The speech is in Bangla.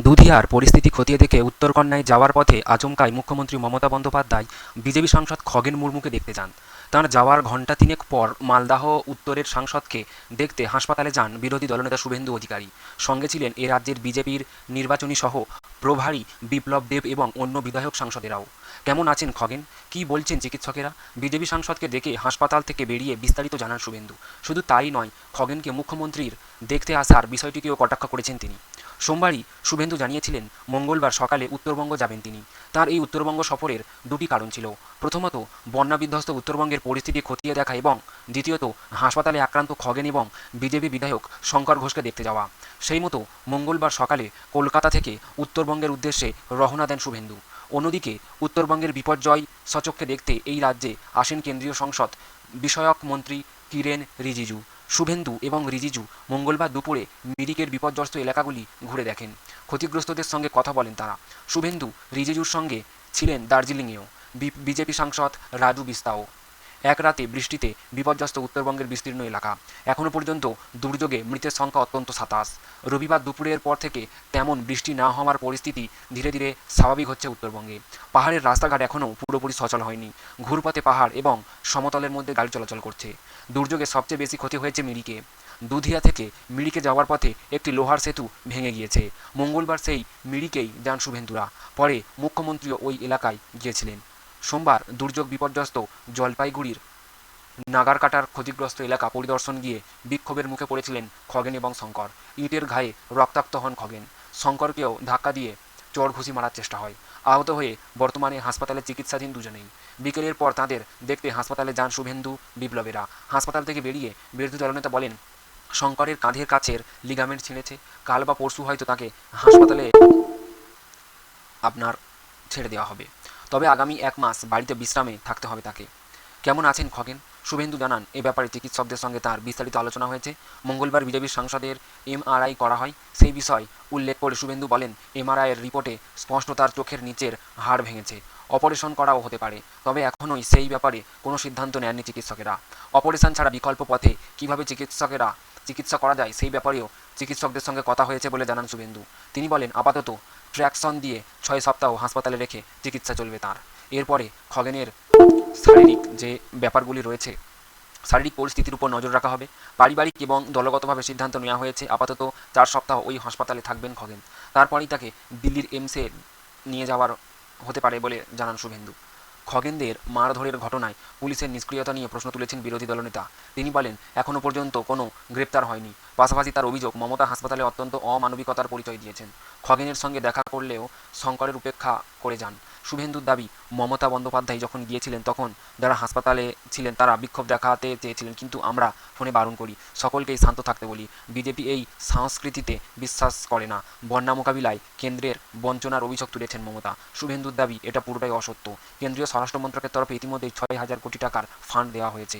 দুধিয়ার পরিস্থিতি খতিয়ে দেখে উত্তরকন্যায় যাওয়ার পথে আচমকাই মুখ্যমন্ত্রী মমতা বন্দ্যোপাধ্যায় বিজেপি সাংসদ খগেন মুর্মুকে দেখতে যান। তাঁর যাওয়ার ঘণ্টা তিনেক পর মালদাহ উত্তরের সাংসদকে দেখতে হাসপাতালে যান বিরোধী দলনেতা শুভেন্দু অধিকারী। সঙ্গে ছিলেন এ রাজ্যের বিজেপির নির্বাচনী সহ প্রভারী বিপ্লব দেব এবং অন্য বিধায়ক সাংসদেরাও। কেমন আছেন খগেন, কী বলছেন চিকিৎসকেরা? বিজেপি সাংসদকে দেখে হাসপাতাল থেকে বেরিয়ে বিস্তারিত জানান শুভেন্দু। শুধু তাই নয়, খগেনকে মুখ্যমন্ত্রীর দেখতে আসার বিষয়টিকেও কটাক্ষ করেছেন তিনি। সোমবারই শুভেন্দু জানিয়েছিলেন মঙ্গলবার সকালে উত্তরবঙ্গ যাবেন তিনি। তার এই উত্তরবঙ্গ সফরের দুটি কারণ ছিল। প্রথমত, বন্যা বিধ্বস্ত উত্তরবঙ্গের পরিস্থিতি খতিয়ে দেখা এবং দ্বিতীয়ত, হাসপাতালে আক্রান্ত খগেন এবং বিজেপি বিধায়ক শঙ্কর ঘোষকে দেখতে যাওয়া। সেই মতো মঙ্গলবার সকালে কলকাতা থেকে উত্তরবঙ্গের উদ্দেশ্যে রওনা দেন শুভেন্দু। অন্যদিকে উত্তরবঙ্গের বিপর্যয় সচক্ষে দেখতে এই রাজ্যে আসেন কেন্দ্রীয় সংসদ বিষয়ক মন্ত্রী কিরেন রিজিজু। শুভেন্দু এবং রিজিজু মঙ্গলবার দুপুরে মিরিকের বিপর্যস্ত এলাকাগুলি ঘুরে দেখেন। ক্ষতিগ্রস্তদের সঙ্গে কথা বলেন তারা। শুভেন্দু রিজিজুর সঙ্গে ছিলেন দার্জিলিংয়েও বিজেপি সাংসদ রাজু বিস্তাও। এক রাতে বৃষ্টিতে বিপর্যস্ত উত্তরবঙ্গের বিস্তীর্ণ এলাকা। এখনও পর্যন্ত দুর্যোগে মৃতের সংখ্যা অত্যন্ত ২৭। রবিবার দুপুরের পর থেকে তেমন বৃষ্টি না হওয়ার পরিস্থিতি ধীরে ধীরে স্বাভাবিক হচ্ছে উত্তরবঙ্গে। পাহাড়ের রাস্তাঘাট এখনও পুরোপুরি সচল হয়নি। ঘুরপথে পাহাড় এবং সমতলের মধ্যে গাড়ি চলাচল করছে। দুর্যোগে সবচেয়ে বেশি ক্ষতি হয়েছে মিরিকে। দুধিয়া থেকে মিরিকে যাওয়ার পথে একটি লোহার সেতু ভেঙে গিয়েছে। মঙ্গলবার সেই মিরিকেই যান শুভেন্দুরা। পরে মুখ্যমন্ত্রীও ওই এলাকায় গিয়েছিলেন। সোমবার দুর্যোগ বিপর্যস্ত জলপাইগুড়ির নাগারকাটার ক্ষতিগ্রস্ত এলাকা পরিদর্শন গিয়ে বিক্ষোভের মুখে পড়েছিলেন খগেন এবং শঙ্কর। ইটের ঘায়ে রক্তাক্ত হন খগেন। শঙ্করকেও ধাক্কা দিয়ে চড় ঘুষি মারার চেষ্টা হয়। আহত হয়ে বর্তমানে হাসপাতালে চিকিৎসাধীন দুজনেই। বিকেলের পর তাঁদের দেখতে হাসপাতালে যান শুভেন্দু বিপ্লবেরা। হাসপাতাল থেকে বেরিয়ে বিরোধী দলনেতা বলেন, শঙ্করের কাঁধের কাছের লিগামেন্ট ছিঁড়েছে। কাল বা পরশু হয়তো তাকে হাসপাতালে আপনার ছেড়ে দেওয়া হবে। তবে আগামী ১ মাস বাড়িতে বিশ্রামে থাকতে হবে তাকে। কেমন আছেন খগেন? শুভেন্দু জানান, এ ব্যাপারে চিকিৎসকদের সঙ্গে তার বিস্তারিত আলোচনা হয়েছে। মঙ্গলবার বিজেপির সাংসদের এমআরআই করা হয়। সেই বিষয় উল্লেখ করে শুভেন্দু বলেন, এমআরআইয়ের রিপোর্টে স্পষ্ট তার চোখের নিচের হাড় ভেঙেছে। অপারেশন করাও হতে পারে, তবে এখনোই সেই ব্যাপারে কোনো সিদ্ধান্ত নেননি চিকিৎসকেরা। অপারেশন ছাড়া বিকল্প পথে কীভাবে চিকিৎসা করা যায় সেই ব্যাপারেও চিকিৎসকদের সঙ্গে কথা হয়েছে বলে জানান শুভেন্দু। তিনি বলেন, আপাতত ট্র্যাকশন দিয়ে ৬ সপ্তাহ হাসপাতালে রেখে চিকিৎসা চলবে তাঁর। এরপরে খগেনের শারীরিক যে ব্যাপারগুলি রয়েছে, শারীরিক পরিস্থিতির উপর নজর রাখা হবে। পারিবারিক এবং দলগতভাবে সিদ্ধান্ত নেওয়া হয়েছে আপাতত ৪ সপ্তাহ ওই হাসপাতালে থাকবেন খগেন। তারপরেই তাকে দিল্লির এইমসে নিয়ে যাওয়ার হতে পারে বলে জানান শুভেন্দু। খগেনদের মারধরের ঘটনায় পুলিশের নিষ্ক্রিয়তা নিয়ে প্রশ্ন তুলেছেন বিরোধী দলনেতা। তিনি বলেন, এখনও পর্যন্ত কোনো গ্রেপ্তার হয়নি। পাশাপাশি তার অভিযোগ, মমতা হাসপাতালে অত্যন্ত অমানবিকতার পরিচয় দিয়েছেন। খগেনের সঙ্গে দেখা করলেও শঙ্করের উপেক্ষা করে যান। শুভেন্দুর দাবি, মমতা বন্দ্যোপাধ্যায় যখন গিয়েছিলেন তখন যারা হাসপাতালে ছিলেন তারা বিক্ষোভ দেখাতে চেয়েছিলেন, কিন্তু আমরা ফোনে বারণ করি, সকলকেই শান্ত থাকতে বলি। বিজেপি এই সংস্কৃতিতে বিশ্বাস করে না। বন্যা মোকাবিলায় কেন্দ্রের বঞ্চনার অভিযোগ তুলেছেন মমতা। শুভেন্দুর দাবি, এটা পুরোটাই অসত্য। কেন্দ্রীয় স্বরাষ্ট্র মন্ত্রকের তরফে ইতিমধ্যেই ৬,০০০ কোটি টাকার ফান্ড দেওয়া হয়েছে।